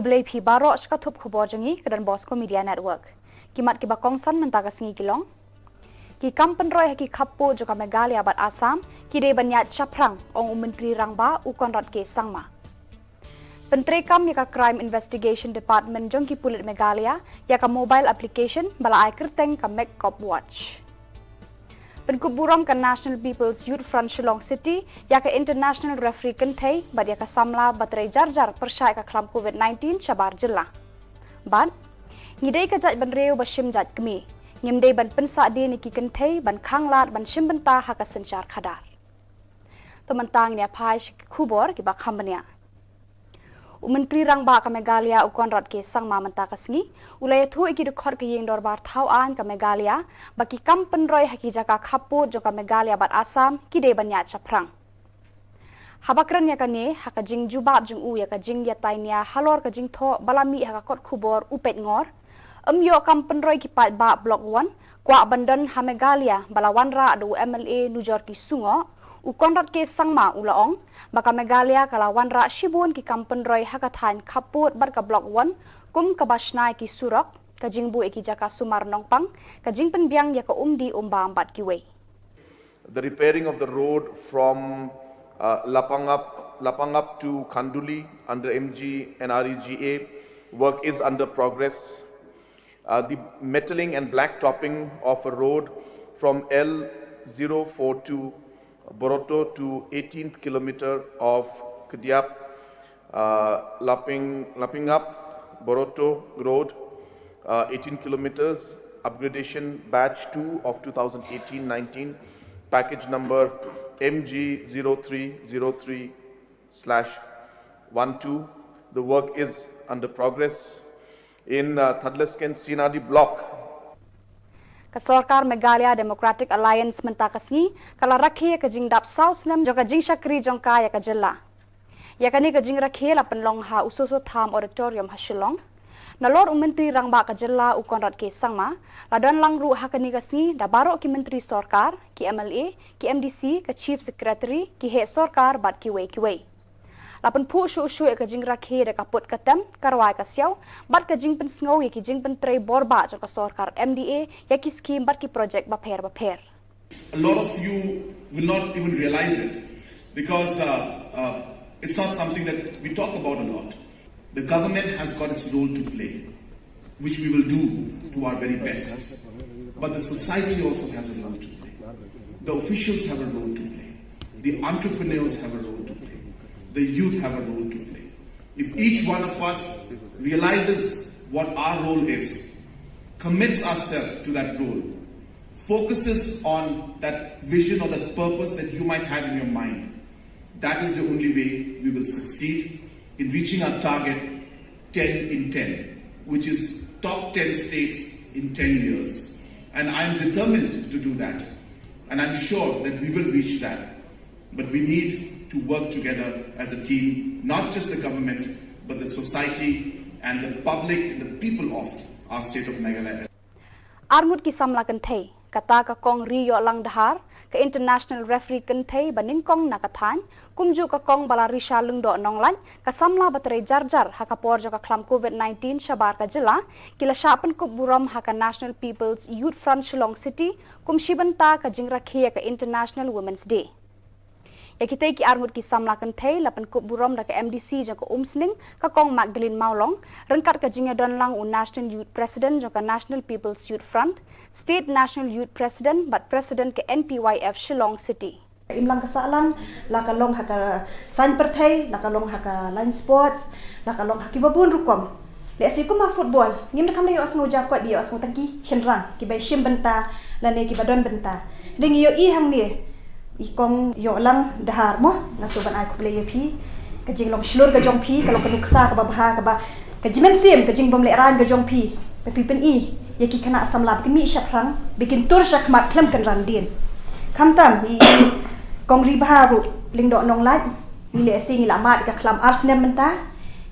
kublei phi baro shka thup khubor jangi kadan Bosco Media Network. Kimat ki bakongsan mentaga singi kilong. Ki kampen roy haki khappo joka Meghalaya bat Assam ki de banyat chaprang ong menteri rangba ukon rat ke sangma. Penteri kam yaka Crime Investigation Department jong ki pulit Meghalaya yaka mobile application bala ai kerteng ka Meg Cop Watch. Penkuburam ka National People's Youth Front Shillong City yaka International Referee Kentei bad yaka samla batrai jar persai ka klam COVID-19 Khubor Jilla. Bad ngidei ka jat ban reu bashim jat kemi ngimdei ban pensa de niki Kentei ban khanglat ban shim benta haka senchar khadar. Temantang ni apai Khubor ki ba khambania. Menteri rangba ka Meghalaya ukon rat ke sangma menta kasngi ulai thu iki dekhot ke yeng dorbar thau an ka Meghalaya baki kampen roy haki jaka khappo joka Meghalaya bat Assam ki de banya chaprang habakran ya kane haka jing jubab jung u ya ka jing ya tainia halor ka jing tho balami haka kot Khubor upet ngor yo kampen roy ki pat ba block 1 kwa bandan ha Meghalaya balawan ra adu MLA nujor ki sungo ukon rat ke sangma ulaong baka Meghalaya kalawan ra shibun ki kampen roy hakathan khaput bar ka block 1 kum ka basnai ki surok ka jingbu eki jaka sumar nongpang ka jingpen biang ya ka umdi umba ambat ki way. The repairing of the road from Lapangap to Khanduli under MG and REGA work is under progress. The metaling and black topping of a road from L042 Boroto to 18th kilometer of Kadiap, Lapping up Boroto Road, 18 kilometers, upgradation batch 2 of 2018-19, package number MG0303/12. The work is under progress. In Thadlasken Sinadi block, Kasorkar Meghalaya Democratic Alliance mentakasngi kala rakhe ka jing dap South Nam joka jing Shakri jongka ya ka Jilla. Yakani ka jing rakhe la penlong ha usoso tham auditorium ha Shillong. Nalor menteri rangba ka Jilla ukon rat ke sangma ladan langru ha kani kasngi da baro ki menteri sorkar ki MLA ki MDC ka chief secretary ki he sorkar bat ki way. Lapan pu shu ka jing rakhe da kaput katam karwai ka siaw bat ka jing pen sngow ki jing pen trei borba joka sorkar MDA ya ki scheme bat ki project ba pher. A lot of you will not even realize it because it's not something that we talk about a lot. The government has got its role to play, which we will do to our very best. But the society also has a role to play. The officials have a role to play. The entrepreneurs have a role to play. The youth have a role to play. If each one of us realizes what our role is, commits ourselves to that role, focuses on that vision or that purpose that you might have in your mind, that is the only way we will succeed in reaching our target 10 in 10, which is top 10 states in 10 years. And I'm determined to do that. And I'm sure that we will reach that. But we need to work together as a team, not just the government, but the society and the public, the people of our state of Meghalaya. Armut ki samla Kentei, kata ka kong Rio lang dahar, ka International Referee Kentei banin kong nakathan, kumju ka kong balarisha lungdo nonglan, ka samla batray jar haka porjo ka klam COVID-19 Khubor ka Jilla, kila syapan Khubor haka National People's Youth Front Shillong City, kum shibanta ka jingrakhiya ka International Women's Day. Yakitay ki armut ki samla Kentei lapan Khubor da ka MDC jaka umsning ka kong Magdalene Maulong rengkat ka jinga don lang u National Youth President jaka National People's Youth Front State National Youth President but President ke NPYF Shillong City. Imlang kasalang lakalong haka san perthai lakalong haka line sports lakalong haki babun rukom le asikum ma football ngim da kamle yo asno jakot bi asno tangki shenrang ki bai shim benta lane ki badon benta ling yo I hang ni ikong yo lang dahar mo nasuban ay kuble yapi ka jing long shlur ka jong pi ka long kanuksa ka babha ka ba ka jimen sim ka jing bom le ran ka jong pi pe pi pen I yaki kana samlap ki mi shaprang bikin tur shakmat klam kan randin kamtam I kong ribaru lingdo nong lat ni le sing la mat ka klam arsnem menta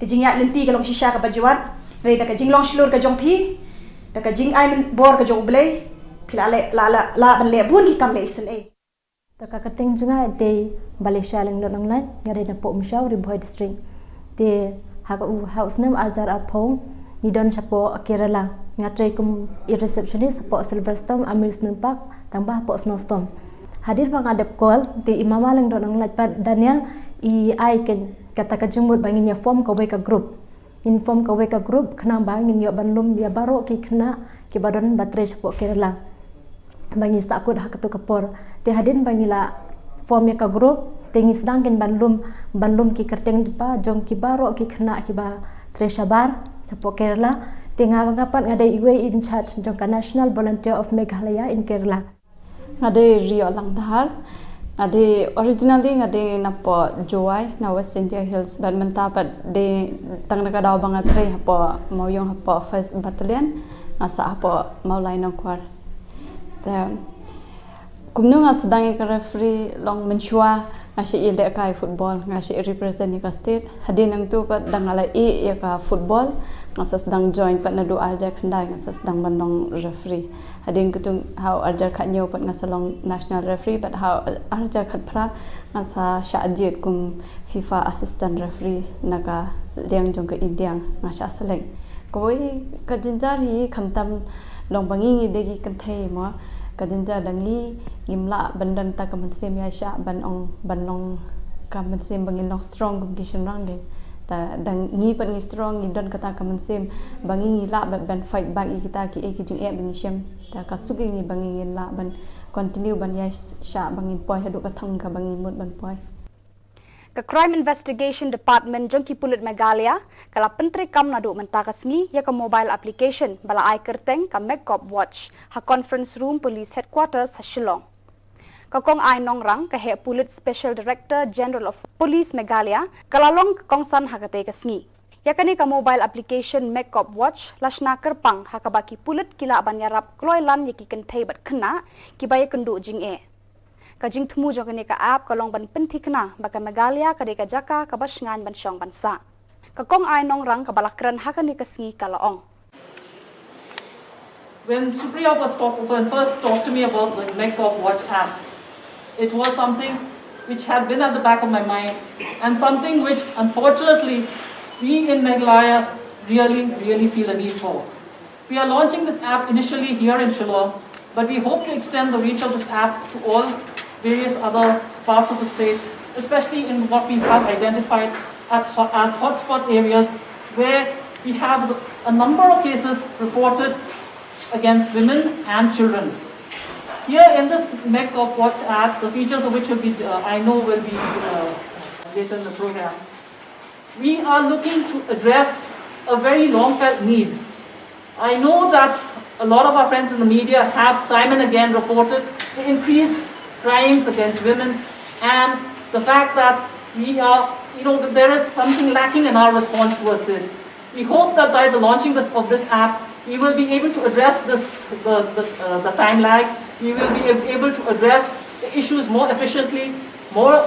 ka jing ya lenti ka long shisha ka bajuat re da ka jing long shlur ka jong pi da ka jing ay bor ka jong ble pila la ban le bun ki kam le sen e Kakateng junga de Malaysia lang nang lai ngare na pom shaw ri boy district de hak hausnem ajar apong nidon sapo Kerala ngatre kum receptionist sapo Silverstone amusement park tambah po snowstorm hadir bang adep call ti imama lang don lajpat Daniel I ai ken kata kajumut bangin ya form ka weka group inform ka weka group kena bangin yo banlum ya baro ki kena ki badon batre sapo Kerala bangi sakut hak tu kapor ti hadin bangila form ya ka group tengi sedang ken banlum ki kerteng depa jong ki baro ki kena ki ba tresabar sapo Kerala tengah mengapat ngadai iwe in charge jongka National Volunteer of Meghalaya in Kerala ngadai Rio Langdahar ngadai originally ngadai napo Joai na West India Hills but mentapat de tang nakadaw bangatray hapo mauyong hapo 1st Battalion ngasa hapo maulay ng kwar kumno nga sedang ka referee long mensua ngasi ide ka football ngasi represent ka state hadin nang tu pat dangala ya ka football ngasa sedang join pat nadu arja khandai ngasa sedang bandong referee hadin kutung how arja khanyo pat ngasa long national referee but how arja khatphra ngasa syajit kum FIFA assistant referee naga liang jong ka indiang ngasa seleng koi ka jinjar hi khamtam long bangi de gi kanthai mo kadinja dangi imla bandan ta kamansim ya sha banong kamansim bangin long strong kum kishin range ta dangi pan ngi strong idon kata kamansim bangi la ban fight back kita ki jing bangi shem ta kasugi ngi bangi la ban continue ban ya sha bangin poi hadu ka thang ka bangi mut ban poi Ka Crime Investigation Department jongki pulut Meghalaya kala pentri kam nadu mentakasngi ya ka mobile application bala ai kerteng ka Megcop Watch ha conference room police headquarters ha Shillong. Ka kong ai nongrang ka he pulut Special Director General of Police Meghalaya kala long kongsan ha kate kasngi. Ya kani ka mobile application Megcop Watch lasna kerpang ha ka baki pulut kila banyarap kloilan yaki kentai bat kena kibaya kendu jing Kajing temu jong kene ka app kalong ban penti kena baka Meghalaya ka deka jaka ka basngan ban syong bansa. Ka kong ai nong rang ka balakran hakani ka sngi kalaong. When Supriya first talked to me about the Megcop Watch app, it was something which had been at the back of my mind and something which unfortunately we in Meghalaya really feel a need for. We are launching this app initially here in Shillong, but we hope to extend the reach of this app to all various other parts of the state, especially in what we have identified as hotspot areas where we have a number of cases reported against women and children. Here in this Megcop Watch app, the features of which will be, I know will be later in the program, we are looking to address a very long-felt need. I know that a lot of our friends in the media have time and again reported the increased crimes against women and the fact that that there is something lacking in our response towards it. We hope that by the launching of this app, we will be able to address the time lag. We will be able to address the issues more efficiently, more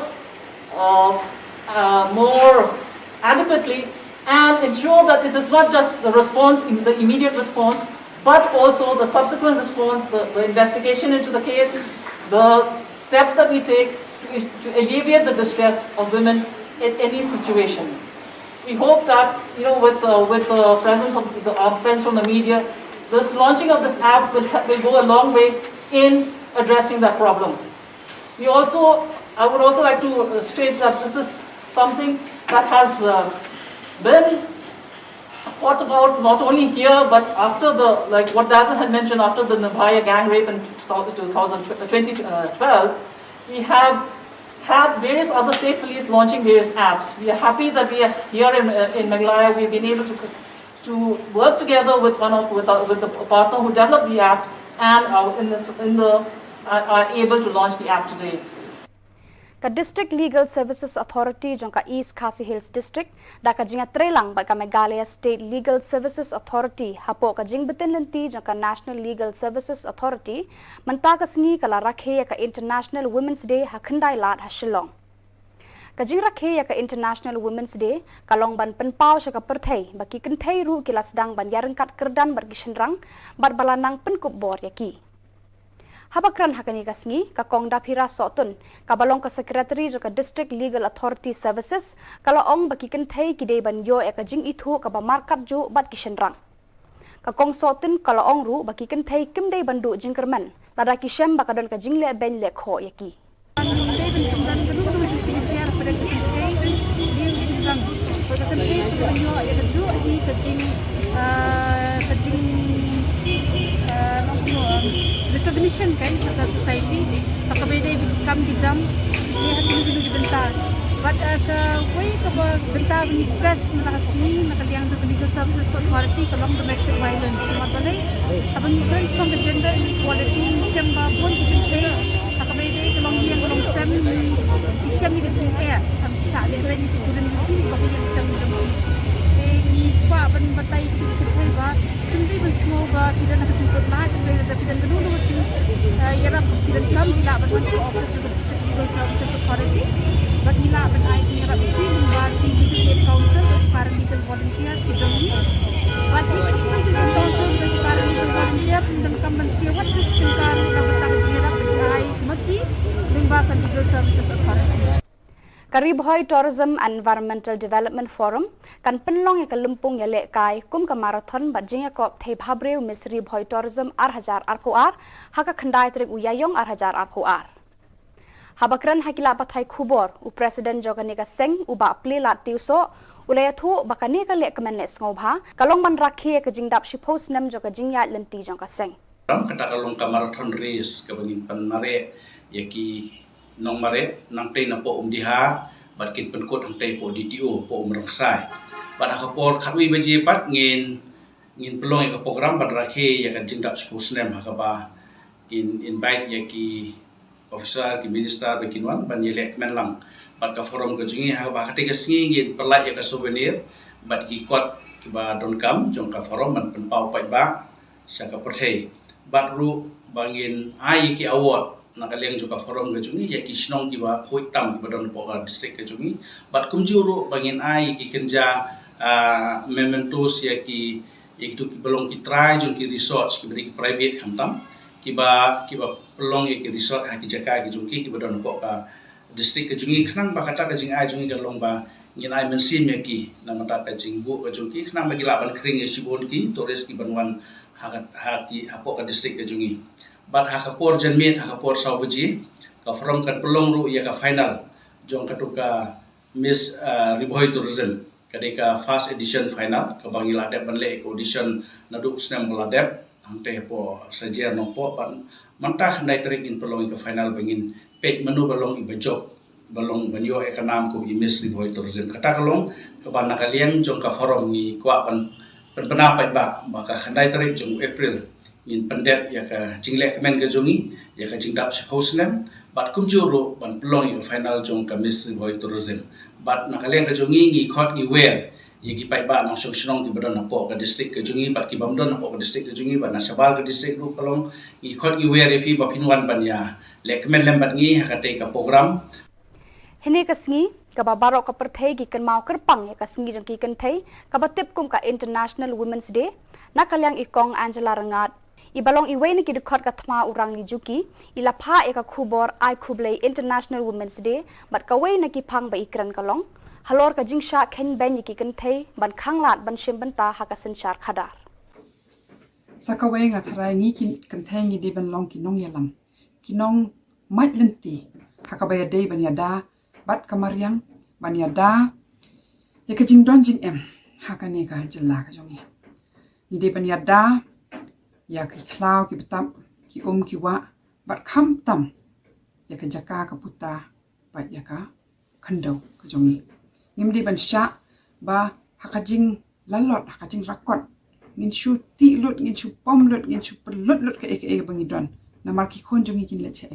adequately, and ensure that it is not just the response, the immediate response, but also the subsequent response, the investigation into the case, the steps that we take to alleviate the distress of women in any situation. We hope that, with the presence of our friends from the media, this launching of this app will go a long way in addressing that problem. I would also like to state that this is something that has been thought about not only here, but after what Dalton had mentioned, after the Meghalaya gang rape in 2012, we have had various other state police launching various apps. We are happy that we are here in Meghalaya. We've been able to work together with the partner who developed the app and are able to launch the app today. Ka District Legal Services Authority jongka East Khasi Hills District da ka jinga trelang ba ka Meghalaya State Legal Services Authority hapo ka jing beten lenti jongka National Legal Services Authority manta ka sngi kala rakhe ka International Women's Day ha khandai lat ha Shillong. Ka jing rakhe ka International Women's Day kalong ban penpau sya ka perthai baki kenthai ru kila sedang ban yarengkat kerdan bergishenrang bat balanang penkup bor yaki. Habakran hakani kasngi ka kong dapira sotun ka balong ka secretary jo ka district legal authority services kala ong baki kenthei ki dei ban yo e ka jing ithu ka ba markat ju bat kishen rang. Ka kong sotun kala ong ru baki kenthei kim dei bandu jingkerman lada kishem bakadon ka jingle ben le kho yaki. Recognition kan pada society takabeda become dijam ni hati dulu bentar but ke way ke bentar ni stress nakasini nakaliang tu legal services authority kalong domestic violence matolay abang difference from the gender equality syamba pun kita takabeda kalong yang kalong sem isyam ni kita air am syak le ready to turun ni bagi yang sem ni pa ban batai kita ba hindi ban semoga tidak nak jemput lah tapi dan dulu ialah tidak kam bila ban to office of the legal services authority but bila ban IT ialah film bagi legal counsel as paralegal volunteers kita ni but legal counsel as paralegal volunteers dan kamban siawat distingkan na batang jirap ai mati limbakan legal services authority. Karibhoy Tourism and Environmental Development Forum kan penlong ya kalumpung ya lekai kum ka marathon bajing ya kop thei bhabreu misri bhoy tourism ar haka khandai trek uyayong ar. Habakran hakila pathai Khubor u president jogani ka seng uba ple lat tiuso ulayathu bakani ka le kemen le ngobha kalong ban rakhi ka jingdap shipos nam joga jingya lenti jong ka seng. Kata kalong ka marathon race ka bangin panare yaki nong mare nang tei na po diha bat kin penkot ang tei po DTO po umrangsai bat akapor khatwi baji pat ngin pelong ka program bat rakhe ya kan jingdap spusnem hakaba in invite ya ki officer ki minister be kinwan ban yelek menlang bat ka forum ka jingi hakaba khate ka singi ngin pelai ya ka souvenir bat ki kot ki ba don kam jong ka forum ban penpau pai ba saka perthei bat ru bangin ai ki award nakaliang juga forum kejungi ya ki Shillong ki ba khoi tam ki badon poka district kejungi bat kumjuru bangin ai ki kenja mementos ya ki tu ki belong ki try jung ki research ki beri private khamtam ki ba pelong ya ki resort ha ki jaka ki jungki ki badon poka district kejungi khnang ba kata ka jing ai jungi galong ba ngin ai mensim ya ki na mata ka jing bu kejungi khnang ba ki laban kring ya sibon ki tourist ki banwan ha ki poka district kejungi bat hakapor janmit hakapor saubaji ka from kan pelong ru ya ka final jong katuka Miss Ribhoy Tourism kadeka first edition final ka bangila dep banle audition nadu snam baladep ante po sajer no po ban mantah nai trik in pelong ka final bangin pek menu balong ibajob balong banyo e kanam ko Miss Ribhoy Tourism kata kalong ka ban nakaliang jong ka forum ni kwa ban penapai ba maka khandai trik jong April in pendet ya ka jinglek kemen ke jongi ya ka jingdap hosnem bat kumjuru ban pelong ya final jong ka Miss Ribhoy Tourism bat nakaleng ke jongi ngi khot ngi wer ya ki pai ba nang Shillong ki badon apo ka district ke jongi bat ki bamdon apo ka district ke jongi ban nasabal ke district ru kalong ngi khot ngi wer fi ba pinwan ban ya lek kemen lembat ngi ha ka te ka program Hene kasngi ka babaro ka perthei ki kan mau kerpang ya kasngi jong ki kan thei ka batip kum ka International Women's Day nakaliang ikong Angela Rangat ibalong iwe ni kidukot ka thma urang ni juki ila pha eka Khubor ai Khublei International Women's Day bat ka we na ki phang ba ikran kalong halor ka jingsha khen ben ki kan thei ban khanglat ban shem ban ta ha ka sanchar khadar sakawe nga tharai ni kan thei ni de ban long ki nong yalam ki nong mat lenti ha ka ba ya de ban ya da bat kamariang ban ya da ya ka jing don jing em ha ka ne ka jilla ka jongi ni de ban ya da ya ki klau ki betam ki ki wa bat kham tam ya ka jaka ka puta bat ya ka khandau ka jongi ngim di ban sha ba hakajing lalot hakajing rakot ngin shu ti lut ngin shu pom lut ngin shu pelut lut ka ek bangi don namar ki khon jongi kin le che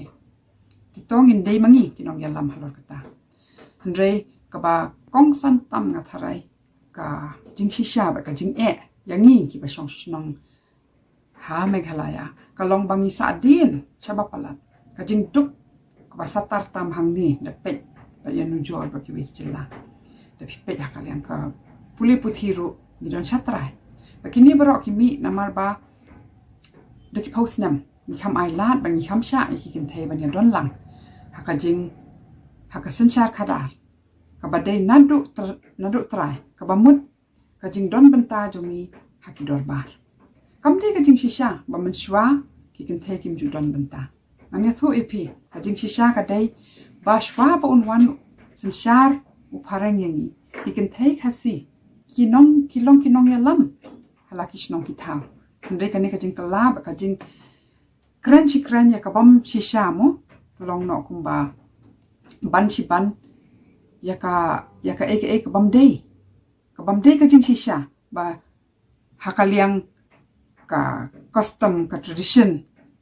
ti tong in dei mangi ki nong yalam halor kata andre ka ba kong san tam nga tharai ka jing shisha ba ka jing yangi ki ba shong shnong ha Meghalaya kalong bangi sa din sabapalat kajing duk kabasatar tam hang ni dapet ba yanu jor ba ki wechila dapet hakalian ka puli puthiru midon satrai bakini baro ki mi namar ba deki posnam mi kham ai lat bang kham sha ki kin thei ban ya don lang haka jing haka senchar khadar ka badai nadu trai ka bamut ka jing don benta jongi haki dor bar kam de ka jing shisha ba man shwa ki kin thei kim ju don benta ania thu epi ka jing shisha ka dai ba shwa ba un wan senchar u parang yangi ki kin thei khasi kinong ya lam halaki shnong ki thau ndai ka ne ka jing kala ba ka jing kran ya ka bam shisha mo long no kumba ban si ban ya ka eke bam dei ka jing shisha ba hakaliang ka custom ka tradition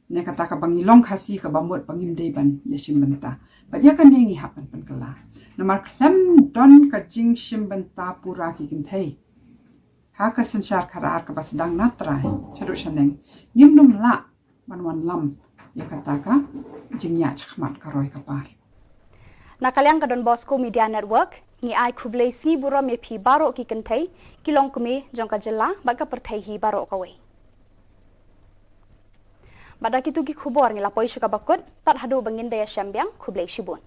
ne kata ka bangilong khasi ka bamut bangim dei ban ya simbenta ba dia kan nengi hapan pan kala namar klam don ka jing simbenta pura ki kin thei ha ka sanchar kharar ka bas dang natrai chadu shaneng nimnum la banwan lam ya kata ka jingnya chakmat karoi ka par Nakaliang ka Don Bosco Media Network ni ai khublei si buro me phi baro ki kenthei kilong kumi jongka jilla baga perthei hi baro kawe Badaki tu ki khubor ni lapoi shuka bakut tat hadu bangin daya syambiang khublei shibun